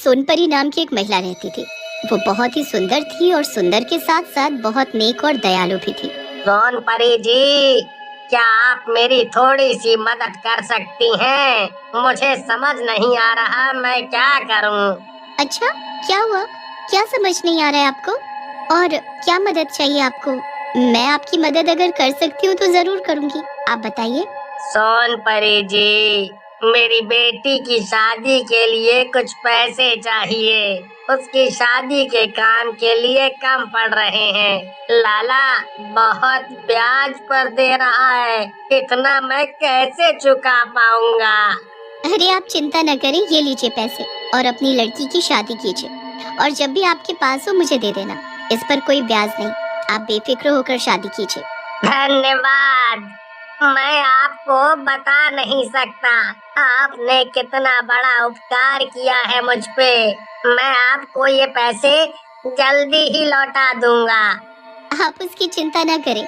सोनपरी नाम की एक महिला रहती थी। वो बहुत ही सुंदर थी और सुंदर के साथ साथ बहुत नेक और दयालु भी थी। सोनपरी जी, क्या आप मेरी थोड़ी सी मदद कर सकती हैं? मुझे समझ नहीं आ रहा मैं क्या करूं। अच्छा, क्या हुआ? क्या समझ नहीं आ रहा है आपको? और क्या मदद चाहिए आपको? मैं आपकी मदद अगर कर सकती हूँ तो जरूर करूँगी। आप बताइए। सोनपरी जी, मेरी बेटी की शादी के लिए कुछ पैसे चाहिए। उसकी शादी के काम के लिए कम पड़ रहे हैं। लाला बहुत ब्याज पर दे रहा है, इतना मैं कैसे चुका पाऊंगा? अरे आप चिंता न करें, ये लीजिए पैसे और अपनी लड़की की शादी कीजिए। और जब भी आपके पास हो मुझे दे देना। इस पर कोई ब्याज नहीं। आप बेफिक्र होकर शादी कीजिए। धन्यवाद। मैं आपको बता नहीं सकता आपने कितना बड़ा उपकार किया है मुझ पे। मैं आपको ये पैसे जल्दी ही लौटा दूंगा। आप उसकी चिंता न करें।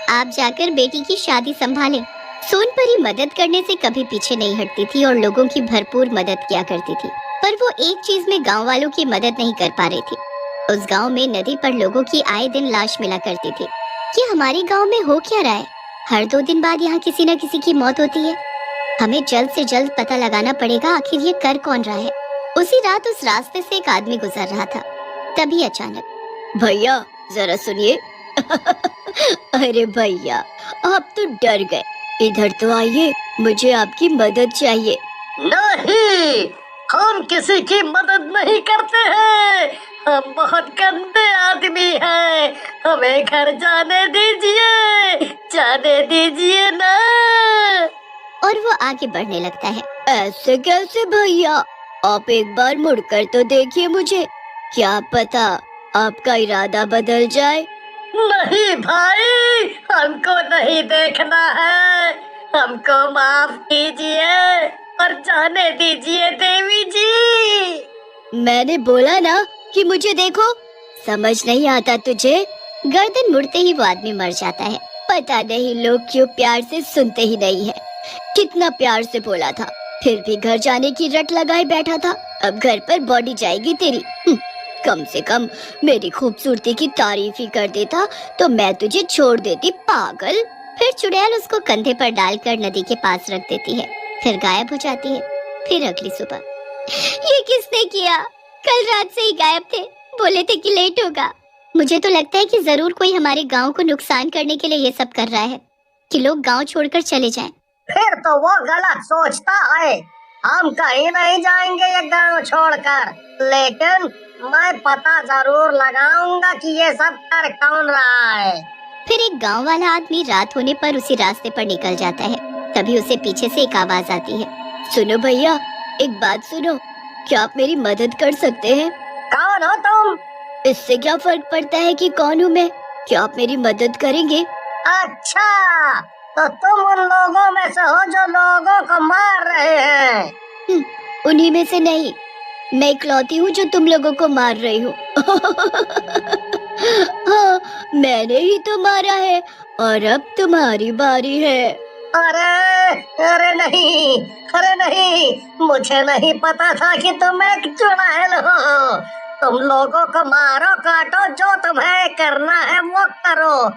आप जाकर बेटी की शादी संभालें। सोनपरी मदद करने से कभी पीछे नहीं हटती थी और लोगों की भरपूर मदद किया करती थी। पर वो एक चीज में गांव वालों की मदद नहीं कर पा रही थी। उस गांव में नदी पर लोगों की आए दिन लाश मिला करती थी। कि हमारे गांव में हो क्या रहा है? हर 2 दिन बाद यहाँ किसी न किसी की मौत होती है। हमें जल्द से जल्द पता लगाना पड़ेगा आखिर ये कर कौन रहा है। उसी रात उस रास्ते से एक आदमी गुजर रहा था। तभी अचानक, भैया जरा सुनिए। अरे भैया, आप तो डर गए। इधर तो आइए, मुझे आपकी मदद चाहिए। नहीं, हम किसी की मदद नहीं करते हैं। हम बहुत गंदे आदमी हैं। हमें घर जाने दीजिए ना। और वो आगे बढ़ने लगता है। ऐसे कैसे भैया? आप एक बार मुड़कर तो देखिए मुझे। क्या पता आपका इरादा बदल जाए। नहीं भाई, हमको नहीं देखना है। हमको माफ कीजिए और जाने दीजिए देवी जी। मैंने बोला ना कि मुझे देखो। समझ नहीं आता तुझे? गर्दन मुड़ते ही वो आदमी मर जाता है। पता नहीं लोग क्यों प्यार से सुनते ही नहीं है। कितना प्यार से बोला था, फिर भी घर जाने की रट लगाए बैठा था। अब घर पर बॉडी जाएगी तेरी। कम से कम मेरी खूबसूरती की तारीफ ही कर देता तो मैं तुझे छोड़ देती, पागल। फिर चुड़ैल उसको कंधे पर डालकर नदी के पास रख देती है, फिर गायब हो जाती है। फिर अगली सुबह, ये किसने किया? कल रात से ही गायब थे, बोले थे कि लेट होगा। मुझे तो लगता है कि जरूर कोई हमारे गांव को नुकसान करने के लिए ये सब कर रहा है कि लोग गांव छोड़कर चले जाएं। फिर तो वो गलत सोचता है। हम कहीं नहीं जाएंगे ये गांव छोड़कर, लेकिन मैं पता जरूर लगाऊंगा कि ये सब कर कौन रहा है। फिर एक गांव वाला आदमी रात होने पर उसी रास्ते पर निकल जाता है। तभी उसे पीछे से एक आवाज आती है। सुनो भैया, एक बात सुनो। क्या आप मेरी मदद कर सकते हैं? कौन हो तुम? इससे क्या फर्क पड़ता है कि कौन हूँ मैं? क्या आप मेरी मदद करेंगे? अच्छा, तो तुम उन लोगों में से हो जो लोगों को मार रहे हैं? उन्हीं में से नहीं, मैं इकलौती हूँ जो तुम लोगों को मार रही हूँ। हाँ, मैंने ही तो मारा है और अब तुम्हारी बारी है। अरे नहीं, मुझे नहीं पता था कि तुम एक चुड़ैल हो। तुम लोगों को मारो काटो, जो तुम्हें करना है वो करो,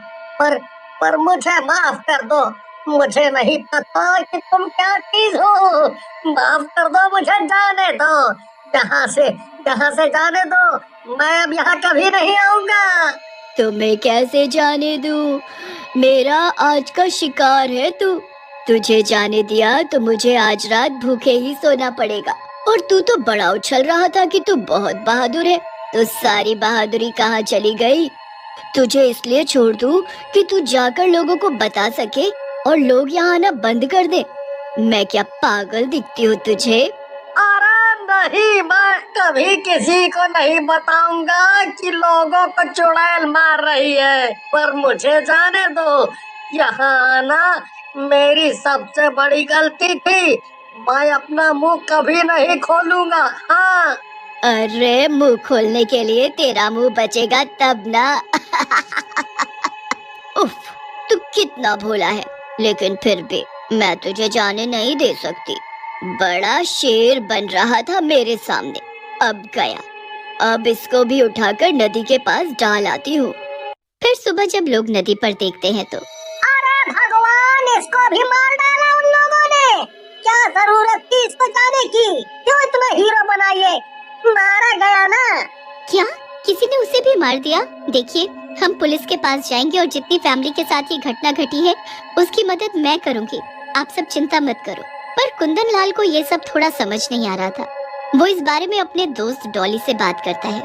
पर मुझे माफ कर दो। मुझे नहीं पता कि तुम क्या चीज हो। माफ कर दो, मुझे जाने दो। जहाँ से जाने दो, मैं अब यहाँ कभी नहीं आऊंगा। तुम्हें कैसे जाने दूं? मेरा आज का शिकार है तू। तुझे जाने दिया तो मुझे आज रात भूखे ही सोना पड़ेगा। और तू तो बड़ा उछल रहा था कि तू बहुत बहादुर है। तो सारी बहादुरी कहाँ चली गई? तुझे इसलिए छोड़ दूं कि तू जाकर लोगों को बता सके और लोग यहाँ आना बंद कर दे। मैं क्या पागल दिखती हूँ तुझे? अरे नहीं, मैं कभी किसी को नहीं बताऊंगा कि लोगों को चुड़ैल मार रही है। पर मुझे जाने दो। यहाँ आना मेरी सबसे बड़ी गलती थी। मैं अपना मुंह कभी नहीं खोलूंगा। हाँ। अरे मुंह खोलने के लिए तेरा मुंह बचेगा तब ना। उफ, तू कितना भोला है, लेकिन फिर भी मैं तुझे जाने नहीं दे सकती। बड़ा शेर बन रहा था मेरे सामने, अब गया। अब इसको भी उठाकर नदी के पास डाल आती हूँ। फिर सुबह जब लोग नदी पर देखते हैं तो अरे भगवान, इसको भी मार डाला उन लोगों ने। क्या जरूरत थी इसको जाने की? क्यों इतना हीरो बनाइए? मारा गया ना। क्या किसी ने उसे भी मार दिया? देखिए, हम पुलिस के पास जाएंगे और जितनी फैमिली के साथ ये घटना घटी है उसकी मदद मैं करूंगी। आप सब चिंता मत करो। पर कुंदन लाल को ये सब थोड़ा समझ नहीं आ रहा था। वो इस बारे में अपने दोस्त डॉली से बात करता है।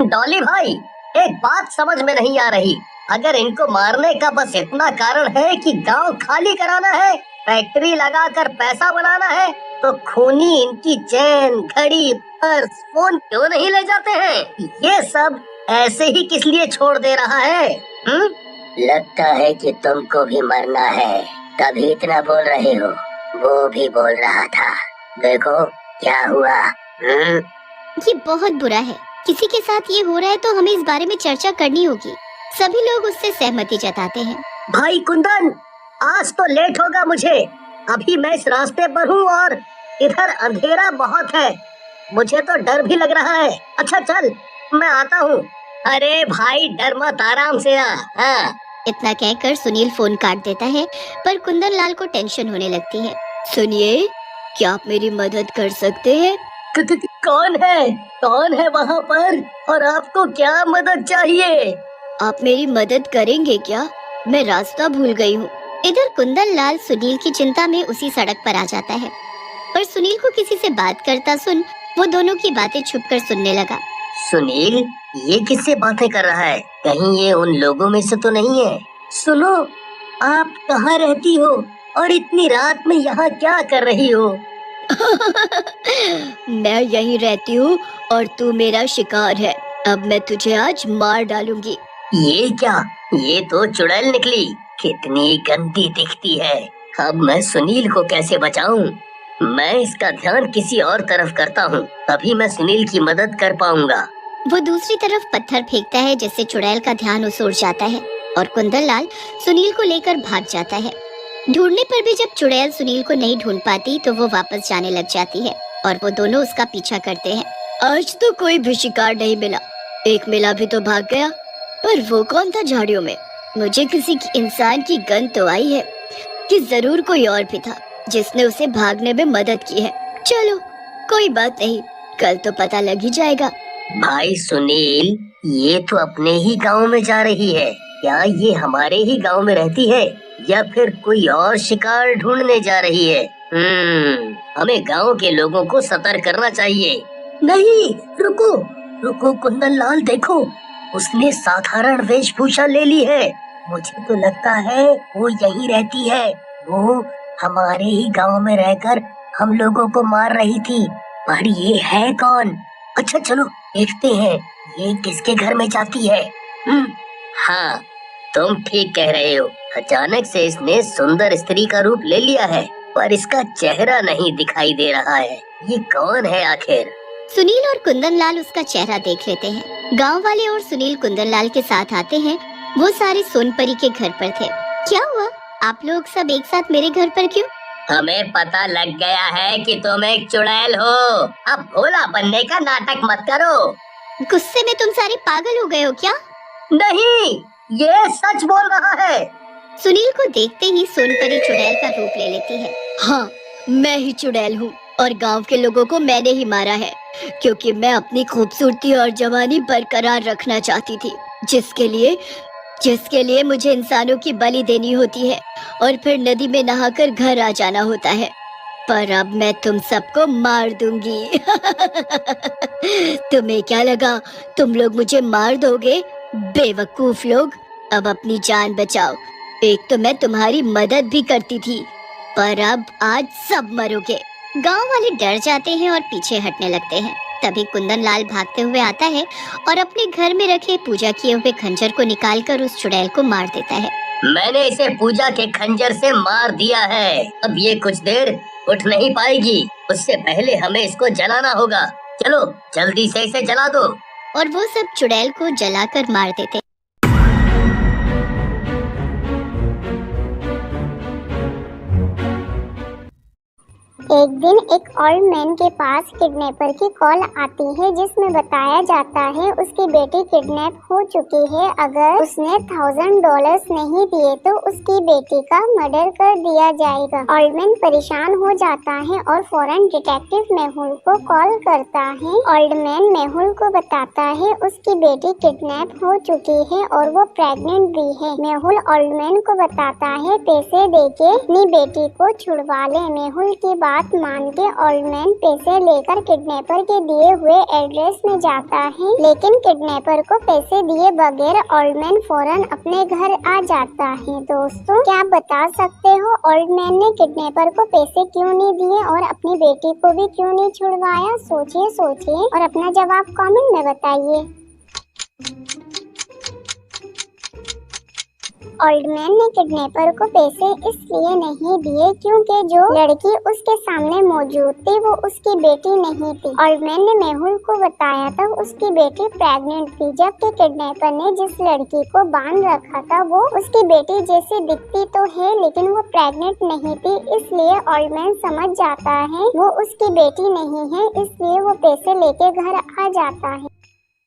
डॉली भाई, एक बात समझ में नहीं आ रही। अगर इनको मारने का बस इतना कारण है कि गांव खाली कराना है, फैक्ट्री लगाकर पैसा बनाना है, तो खूनी इनकी चेन, घड़ी, पर्स, फोन क्यों नहीं ले जाते हैं? ये सब ऐसे ही किस लिए छोड़ दे रहा है? लगता है कि तुमको भी मरना है, तभी इतना बोल रहे हो। वो भी बोल रहा था, देखो क्या हुआ। ये बहुत बुरा है। किसी के साथ ये हो रहा है तो हमें इस बारे में चर्चा करनी होगी। सभी लोग उससे सहमति जताते हैं। भाई कुंदन, आज तो लेट होगा मुझे। अभी मैं इस रास्ते पर हूँ और इधर अंधेरा बहुत है। मुझे तो डर भी लग रहा है। अच्छा चल, मैं आता हूँ। अरे भाई डर मत, आराम से आ। हाँ। इतना कहकर सुनील फोन काट देता है, पर कुंदन लाल को टेंशन होने लगती है। सुनिए, क्या आप मेरी मदद कर सकते हैं? कौन है? कौन है वहाँ पर? और आपको क्या मदद चाहिए? आप मेरी मदद करेंगे क्या? मैं रास्ता भूल गई हूँ। इधर कुंदन लाल सुनील की चिंता में उसी सड़क पर आ जाता है, पर सुनील को किसी से बात करता सुन वो दोनों की बातें छुपकर सुनने लगा। सुनील, ये किससे बातें कर रहा है? कहीं ये उन लोगों में से तो नहीं है? सुनो, आप कहाँ रहती हो और इतनी रात में यहाँ क्या कर रही हो? मैं यहीं रहती हूँ और तू मेरा शिकार है। अब मैं तुझे आज मार डालूंगी। ये क्या? ये तो चुड़ैल निकली। कितनी गंदी दिखती है। अब मैं सुनील को कैसे बचाऊं? मैं इसका ध्यान किसी और तरफ करता हूँ, तभी मैं सुनील की मदद कर पाऊंगा। वो दूसरी तरफ पत्थर फेंकता है जिससे चुड़ैल का ध्यान उस ओर जाता है और कुंदन लाल सुनील को लेकर भाग जाता है। ढूंढने पर भी जब चुड़ैल सुनील को नहीं ढूंढ पाती तो वो वापस जाने लग जाती है और वो दोनों उसका पीछा करते हैं। आज तो कोई भी शिकार नहीं मिला। एक मिला भी तो भाग गया, पर वो कौन था झाड़ियों में? मुझे किसी इंसान की गंध तो आई है कि जरूर कोई और भी था जिसने उसे भागने में मदद की है। चलो कोई बात नहीं, कल तो पता लग ही जाएगा। भाई सुनील, ये तो अपने ही गांव में जा रही है। क्या ये हमारे ही गांव में रहती है या फिर कोई और शिकार ढूंढने जा रही है? हमें गांव के लोगों को सतर्क करना चाहिए। नहीं, रुको रुको कुंदन लाल, देखो उसने साधारण वेशभूषा ले ली है। मुझे तो लगता है वो यहीं रहती है। वो हमारे ही गांव में रहकर हम लोगों को मार रही थी। पर ये है कौन? अच्छा चलो देखते हैं ये किसके घर में जाती है। हाँ, तुम ठीक कह रहे हो। अचानक से इसने सुंदर स्त्री का रूप ले लिया है, पर इसका चेहरा नहीं दिखाई दे रहा है। ये कौन है आखिर? सुनील और कुंदन लाल उसका चेहरा देख लेते हैं। गांव वाले और सुनील कुंदन लाल के साथ आते हैं। वो सारे सोनपरी के घर पर थे। क्या हुआ? आप लोग सब एक साथ मेरे घर पर क्यों? हमें पता लग गया है कि तुम एक चुड़ैल हो। अब भोला बनने का नाटक मत करो। गुस्से में तुम सारे पागल हो गए हो क्या? नहीं, ये सच बोल रहा है। सुनील को देखते ही सोनपरी चुड़ैल का रूप ले लेती है। हाँ, मैं ही चुड़ैल हूँ और गांव के लोगों को मैंने ही मारा है, क्योंकि मैं अपनी खूबसूरती और जवानी बरकरार रखना चाहती थी, जिसके लिए मुझे इंसानों की बलि देनी होती है और फिर नदी में नहाकर घर आ जाना होता है। पर अब मैं तुम सबको मार दूंगी। तुम्हें क्या लगा तुम लोग मुझे मार दोगे? बेवकूफ लोग, अब अपनी जान बचाओ। एक तो मैं तुम्हारी मदद भी करती थी, पर अब आज सब मरोगे। गांव वाले डर जाते हैं और पीछे हटने लगते हैं। तभी कुंदन लाल भागते हुए आता है और अपने घर में रखे पूजा किए हुए खंजर को निकालकर उस चुड़ैल को मार देता है। मैंने इसे पूजा के खंजर से मार दिया है। अब ये कुछ देर उठ नहीं पाएगी। उससे पहले हमें इसको जलाना होगा। चलो जल्दी से इसे जला दो। और वो सब चुड़ैल को जलाकर मार देते। एक दिन एक ओल्ड मैन के पास किडनैपर की कॉल आती है जिसमें बताया जाता है उसकी बेटी किडनैप हो चुकी है। अगर उसने $1000 नहीं दिए तो उसकी बेटी का मर्डर कर दिया जाएगा। ओल्ड मैन परेशान हो जाता है और फौरन डिटेक्टिव मेहुल को कॉल करता है। ओल्ड मैन मेहुल को बताता है उसकी बेटी किडनैप हो चुकी है और वो प्रेग्नेंट भी है। मेहुल ओल्ड मैन को बताता है पैसे देके अपनी बेटी को छुड़वा ले। मेहुल की बात मान के ओल्ड मैन पैसे लेकर किडनैपर के दिए हुए एड्रेस में जाता है, लेकिन किडनैपर को पैसे दिए बगैर ओल्ड मैन फौरन अपने घर आ जाता है। दोस्तों, क्या बता सकते हो ओल्ड मैन ने किडनैपर को पैसे क्यों नहीं दिए और अपनी बेटी को भी क्यों नहीं छुड़वाया? सोचिए और अपना जवाब कमेंट में बताइए। ओल्ड मैन ने किडनैपर को पैसे इसलिए नहीं दिए क्योंकि जो लड़की उसके सामने मौजूद थी वो उसकी बेटी नहीं थी। ओल्ड मैन ने मेहुल को बताया था उसकी बेटी प्रेग्नेंट थी, जबकि किडनैपर ने जिस लड़की को बांध रखा था वो उसकी बेटी जैसी दिखती तो है लेकिन वो प्रेग्नेंट नहीं थी। इसलिए ओल्ड मैन समझ जाता है वो उसकी बेटी नहीं है, इसलिए वो पैसे लेके घर आ जाता है।